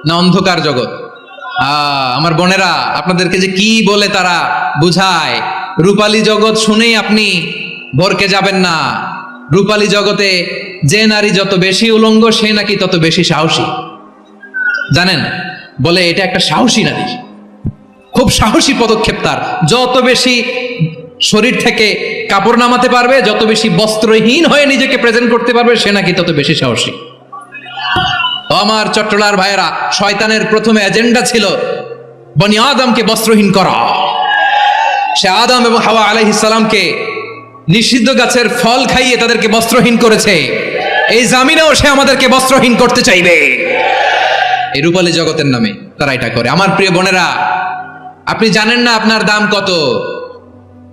না অন্ধকার জগৎ? আমার বোনেরা, আপনাদেরকে যে কি বলে তারা বুঝায়, রূপালী জগৎ শুনেই আপনি ভরকে যাবেন না। রূপালী জগতে যে নারী যত বেশি উলঙ্গ সে নাকি তত বেশি সাহসী। জানেন, বলে এটা একটা সাহসী নারী, খুব সাহসী পদক্ষেপ তার। যত বেশি শরীর থেকে কাপড় নামাতে পারবে, যত বেশি বস্ত্রহীন হয়ে নিজেকে প্রেজেন্ট করতে পারবে, সে নাকি তত বেশি সাহসী। আমার চট্টলার ভাইয়েরা, শয়তানের প্রথমে এজেন্ডা ছিল বনি আদমকে বস্ত্রহীন করা। সে আদম এবং হাওয়া আলাইহিস সালামকে নিষিদ্ধ গাছের ফল খাইয়ে তাদেরকে বস্ত্রহীন করেছে। এই জামিনেও সে আমাদেরকে বস্ত্রহীন করতে চাইবে। এই রূপালী জগতের নামে তারা এটা করে। আমার প্রিয় বোনেরা, আপনি জানেন না আপনার দাম কত।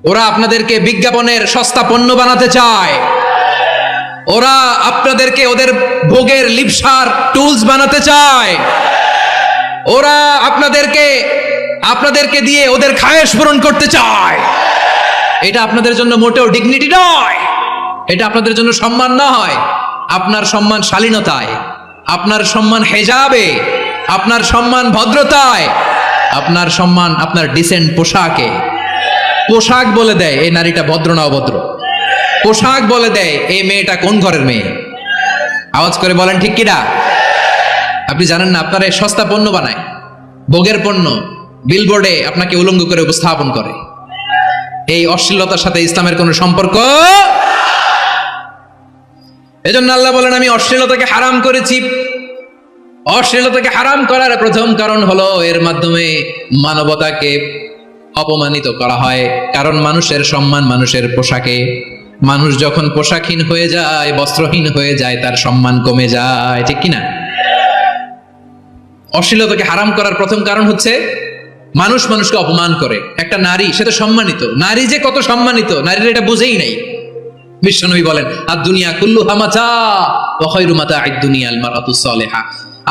ওরা আপনাদেরকে বিজ্ঞাপনের সস্তা পণ্য বানাতে চায়। ওরা আপনাদেরকে ওদের ভোগের লিপসার টুলস বানাতে চায়। ওরা আপনাদেরকে দিয়ে ওদের খায়েশ পূরণ করতে চায়। এটা আপনাদের জন্য মোটেও ডিগনিটি নয়, এটা আপনাদের জন্য সম্মান নয়। আপনার সম্মান শালীনতায়, আপনার সম্মান হেজাবে, আপনার সম্মান ভদ্রতায়, আপনার সম্মান আপনার ডিসেন্ট পোশাকে। পোশাক বলে দেয় এই নারীটা ভদ্র না অভদ্র। পোশাক বলে দেয় এই মেয়েটা কোন ঘরের মেয়ে। আওয়াজ করে বলেন ঠিক কিনা? আপনি জানেন না আপনারা এই সস্তা পণ্য বানায়, ভোগের পণ্য, বিলবোর্ডে আপনাকে উলঙ্গ করে উপস্থাপন করে। এই অশ্লীলতার সাথে ইসলামের কোনো সম্পর্ক। এজন্য আল্লাহ বলেন, আমি অশ্লীলতাকে হারাম করেছি। অশ্লীলতাকে হারাম করার প্রথম কারণ হলো এর মাধ্যমে মানবতাকে অপমানিত করা হয়। কারণ মানুষের সম্মান মানুষের পোশাকে। মানুষ যখন পোশাকহীন হয়ে যায়, বস্ত্রহীন হয়ে যায়, তার সম্মান কমে যায়। ঠিক কিনা? অশ্লীলতাকে হারাম করার প্রথম কারণ হচ্ছে মানুষ মানুষকে অপমান করে। একটা নারী, সে তো সম্মানিত। নারী যে কত সম্মানিত, নারীরা এটা বুঝেই নাই। বিশ্বনবী বলেন, আদ দুনিয়া কুল্লুহা মাতা ওয়া খায়রু মাতা'আদ দুনিয়া আল মারআতু সালিহা।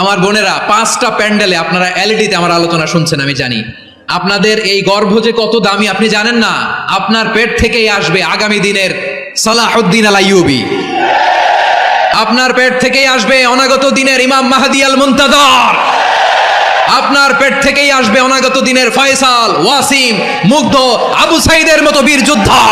আমার বোনেরা, 5টা প্যান্ডেলে আপনারা এলইডিতে আমার আলোচনা শুনছেন, আমি জানি। আপনাদের এই গর্ভ যে কত দামি আপনি জানেন না। আপনার পেট থেকেই আসবে আগামী দিনের সালাহুদ্দিন আল আইয়ুবী। আপনার পেট থেকেই আসবে অনাগত দিনের ইমাম মাহদী আল মুনতাযর। আপনার পেট থেকেই আসবে অনাগত দিনের ফয়সাল, ওয়াসিম, মুগ্ধ, আবু সাইদের মতো বীর যোদ্ধা।